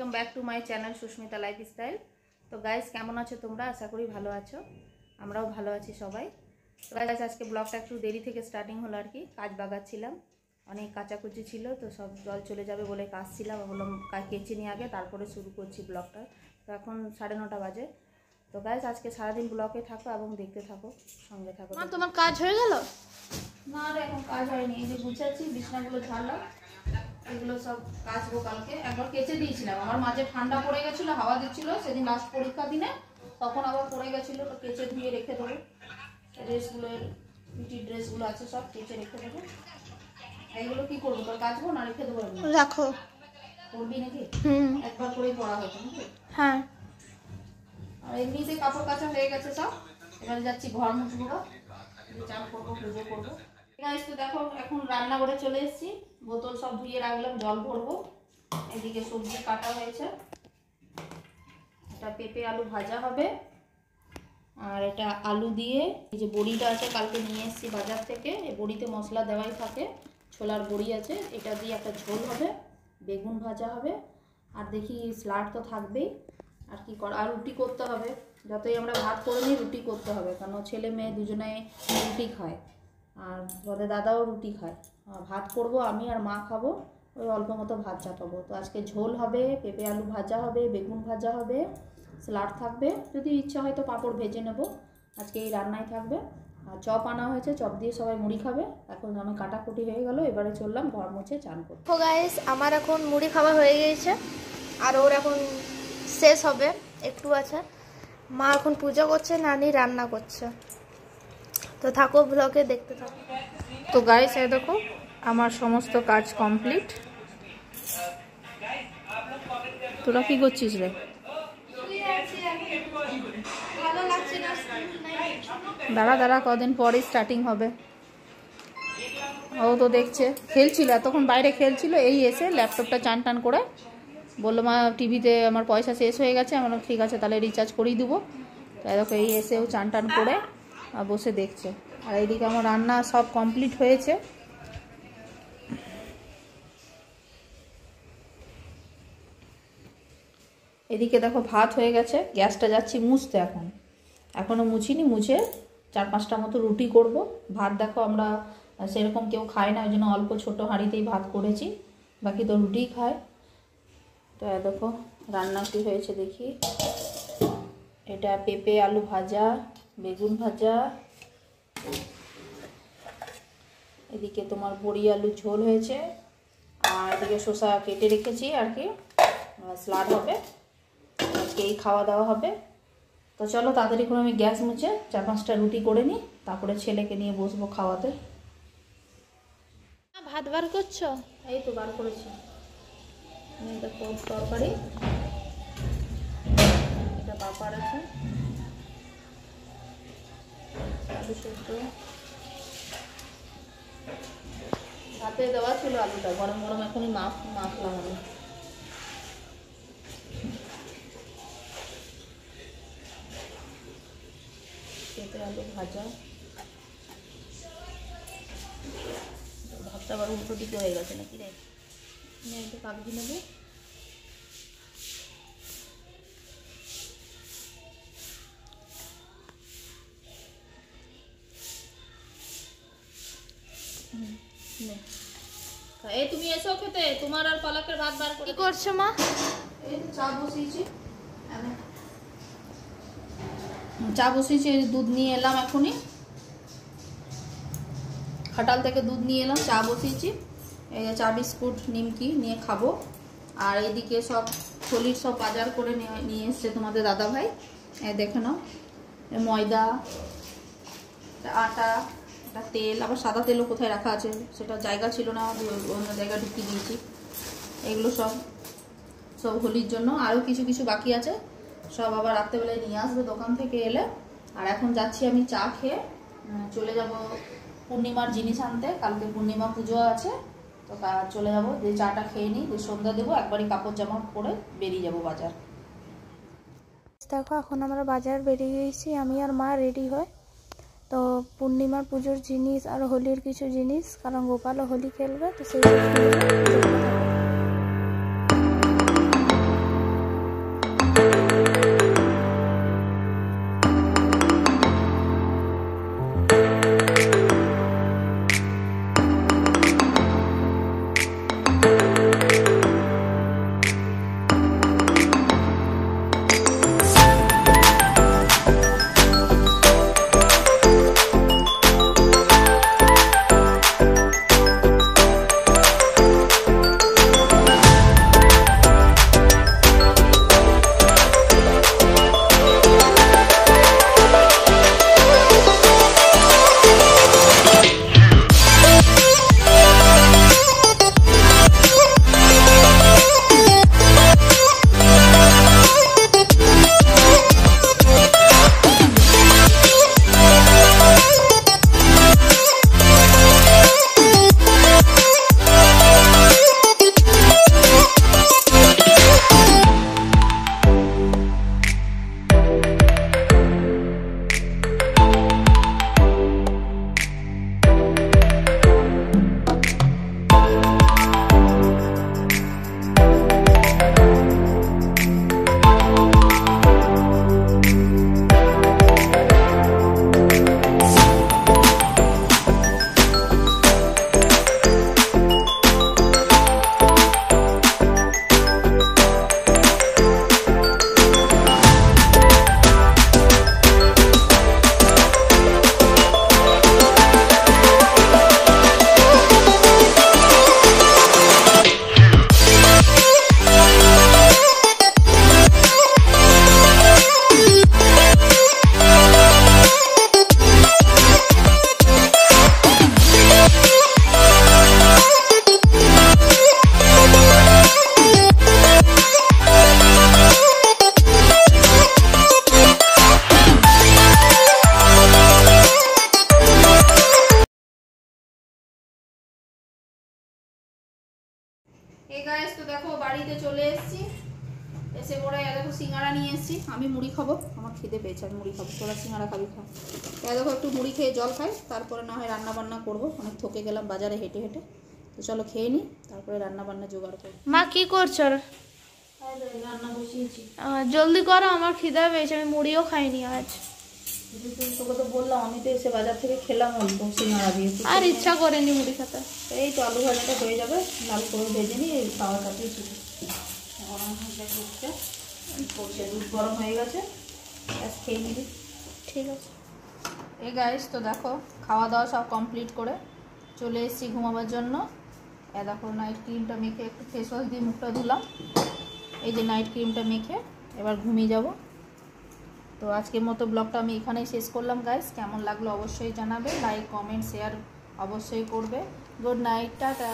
Welcome back to my channel Susmita lifestyle. তো guys কেমন আছো তোমরা? আশা করি ভালো আছো, আমরাও ভালো আছি সবাই। তো গাইস আজকে ব্লগটা একটু দেরি থেকে স্টার্টিং হলো আর কি। কাজ বাগাচ্ছিলাম, অনেক কাচাকুচি ছিল, তো সব জল চলে যাবে বলে কাচছিলাম। বললাম কেচে নিয়ে আগে তারপরে শুরু করছি ব্লগটা। তো এখন 9:30 বাজে। তো গাইস আজকে সারাদিন ব্লগে থাকো এবং দেখতে থাকো, সঙ্গে থাকো। তোমার কাজ হয়ে গেল? না রে, এখন কাজ হয়নি। এই যে গুছাচ্ছি, বিছনাগুলো ঝাড়লাম, এগুলো সব কাচবো কালকে। একবার কেচে দিয়েছিলাম, আমার মাঝে ঠান্ডা পড়ে গেছিলো, হাওয়া দিচ্ছিল সেদিন লাস্ট পরীক্ষা দিনে, তখন আবার পড়ে গেছিলো। তো কেচে ধুয়ে রেখে দেবো। ড্রেসগুলো, পিটির ড্রেসগুলো আছে সব কেচে রেখে দেবো। এইগুলো কি করবো, তোর কাচবো না রেখে দেবো? রাখো। করবি নাকি? একবার করেই পড়া হতো নাকি? হ্যাঁ। আর এমনিতে কাপড় কাচা হয়ে গেছে সব। এবারে যাচ্ছি ঘর মুছবো, চান করবো, পুজো করবো। তো দেখো এখন রান্না করে চলে এসেছি। বোতল সব ধুয়ে রাখলাম, জল ভরবো। এদিকে সবজি কাটা হয়েছে, এটা পেঁপে আলু ভাজা হবে। আর এটা আলু দিয়ে এই যে বড়িটা আছে, কালকে নিয়ে এসেছি বাজার থেকে। এই বড়িতে মশলা দেওয়াই থাকে, ছোলার বড়ি আছে, এটা দিয়ে একটা ঝোল হবে। বেগুন ভাজা হবে, আর দেখি স্যালাড তো থাকবেই। আর কি আর রুটি করতে হবে। যতই আমরা ভাত করে নিই, রুটি করতে হবে, কারণ ছেলে মেয়ে দুজনে রুটি খায়, আর বলে দাদাও রুটি খায়। ভাত করব আমি আর মা খাবো, ওই অল্প মতো ভাত চাপাবো। তো আজকে ঝোল হবে, পেঁপে আলু ভাজা হবে, বেগুন ভাজা হবে, স্যালাড থাকবে, যদি ইচ্ছা হয় তো পাঁপড় ভেজে নেব। আজকে এই রান্নাই থাকবে। আর চপ আনা হয়েছে, চপ দিয়ে সবাই মুড়ি খাবে। এখন আমি কাটাকুটি হয়ে গেল, এবারে চললাম ঘর মুছে চান করতে। তো গাইস আমার এখন মুড়ি খাওয়া হয়ে গিয়েছে, আর ওর এখন শেষ হবে, একটু আছে। মা এখন পূজা করছে, নানি রান্না করছে। তো থাকো ব্লগে, দেখতে থাকো। তো গাইস এই দেখো আমার সমস্ত কাজ কমপ্লিট। তোরা কি করছিস রে? দাঁড়া দাঁড়া, কদিন পরেই স্টার্টিং হবে। ও তো দেখছে, খেলছিল এতক্ষণ, বাইরে খেলছিল। এই এসে ল্যাপটপটা চান টান করে বললো মা টিভিতে আমার পয়সা শেষ হয়ে গেছে। আমার ঠিক আছে, তাহলে রিচার্জ করেই দেবো। তাই দেখো এই এসেও চান টান করে বসে দেখছে। আর এইদিকে আমার রান্না সব কমপ্লিট হয়েছে। এদিকে দেখো ভাত হয়ে গেছে, গ্যাসটা যাচ্ছি মুছতে। এখনও মুছিনি, মুছে 4-5টা মতো রুটি করব। ভাত দেখো আমরা সেরকম কেউ খায় না, ওই জন্য অল্প ছোটো হাঁড়িতেই ভাত করেছি, বাকি তো রুটিই খায়। তো দেখো রান্না কি হয়েছে দেখি। এটা পেঁপে আলু ভাজা, বেগুন ভাজা, এদিকে তোমার বড়ি আলু ঝোল হয়েছে, আর এদিকে শসা কেটে রেখেছি আর কি, স্যালাড হবে। আজকে এই খাওয়া দাওয়া হবে। তো চলো তাড়াতাড়ি করে আমি গ্যাস মুছে 4-5টা রুটি করে নিই, তারপরে ছেলেকে নিয়ে বসবো খাওয়াতে। ভাত বার করছো? এই তো বার করেছি। দেখো তরকারি, এটা পাপড় আছে, আলু সেদ্ধ, ভাতে দেওয়া ছিল আলুটা, গরম গরম এখনই মাখলাম আমি। পেঁপে আলু ভাজা, ভাতটা আবার উল্টো দিকে হয়ে গেছে নাকি রে? একটু কাগজি নেবো। এই তুমি এসো খেতে, তোমার আর পালকের ভাত বার করে। কি করছো মা? এই চা বসিয়েছি, চা বসিয়েছি, দুধ নিয়ে এলাম এখনই, খাটাল থেকে দুধ নিয়ে এলাম, চা বসিয়েছি। এই চা বিস্কুট নিমকি নিয়ে খাবো। আর এদিকে সব থলির সব বাজার করে নিয়ে এসছে তোমাদের দাদা ভাই। দেখে নাও, ময়দা, আটা, একটা তেল, আবার সাদা তেলও কোথায় রাখা আছে, সেটা জায়গা ছিল না, অন্য জায়গায় ঢুকিয়ে দিয়েছি। এগুলো সব হোলির জন্য। আরও কিছু কিছু বাকি আছে, সব আবার রাত্রেবেলায় নিয়ে আসবে দোকান থেকে এলে। আর এখন যাচ্ছি আমি চা খেয়ে চলে যাব পূর্ণিমার জিনিস আনতে, কালকে পূর্ণিমা পুজো আছে। তো চলে যাব, যে চাটা খেয়ে নিই, যে সন্ধ্যা দেবো, একবারই কাপড় জামা পরে বেরিয়ে যাব বাজার। দেখো এখন আমরা বাজার বেরিয়ে গেছি, আমি আর মা রেডি হয়। তো পূর্ণিমার পুজোর জিনিস আর হোলির কিছু জিনিস, কারণ গোপালও হোলি খেলবে, তো সেই এই গাইস তো দেখো বাড়িতে চলে এসেছি, এসে পরে দেখো সিঙ্গাড়া নিয়ে এসেছি। আমি মুড়ি খাবো, আমার খিদে পেয়েছে, আমি মুড়ি খাবো, তোরা সিঙ্গাড়া খাবি খা। দেখো একটু মুড়ি খেয়ে জল খাই, তারপরে না হয় রান্না বান্না করবো। অনেক থকে গেলাম বাজারে হেঁটে হেঁটে, তো চলো খেয়ে নিই, তারপরে রান্না বান্না জোগাড় করবো। মা কি করছো? রান্না বসিয়েছি। জলদি করো, আমার খিদে পেয়েছে, আমি মুড়িও খাইনি আজ। তোকে তো বললাম, আমি তো এসে বাজার থেকে খেলাম অল্প সিঙ্গাড়া দিয়ে। আর ইচ্ছা করেনি মুড়ি খেতে। এই তো আলু ভাজাটা হয়ে যাবে, লাল করে ভেজে নিই, এই খাওয়ার সাথেই শুধু গরম হয়ে উঠছে, সরষে দুধ গরম হয়ে গেছে, গ্যাস খেয়ে নিবি। ঠিক আছে। এই গাইস তো দেখো খাওয়া দাওয়া সব কমপ্লিট করে চলে এসেছি ঘুমাবার জন্য। দেখো নাইট ক্রিমটা মেখে একটু ফেস ওয়াশ দিয়ে মুখটা ধুলাম, এই যে নাইট ক্রিমটা মেখে এবার ঘুমিয়ে যাব। তো আজকের মতো ব্লগটা আমি এখানেই শেষ করলাম গাইস। কেমন লাগলো অবশ্যই জানাবে, লাইক কমেন্ট শেয়ার অবশ্যই করবে। Good night, tata.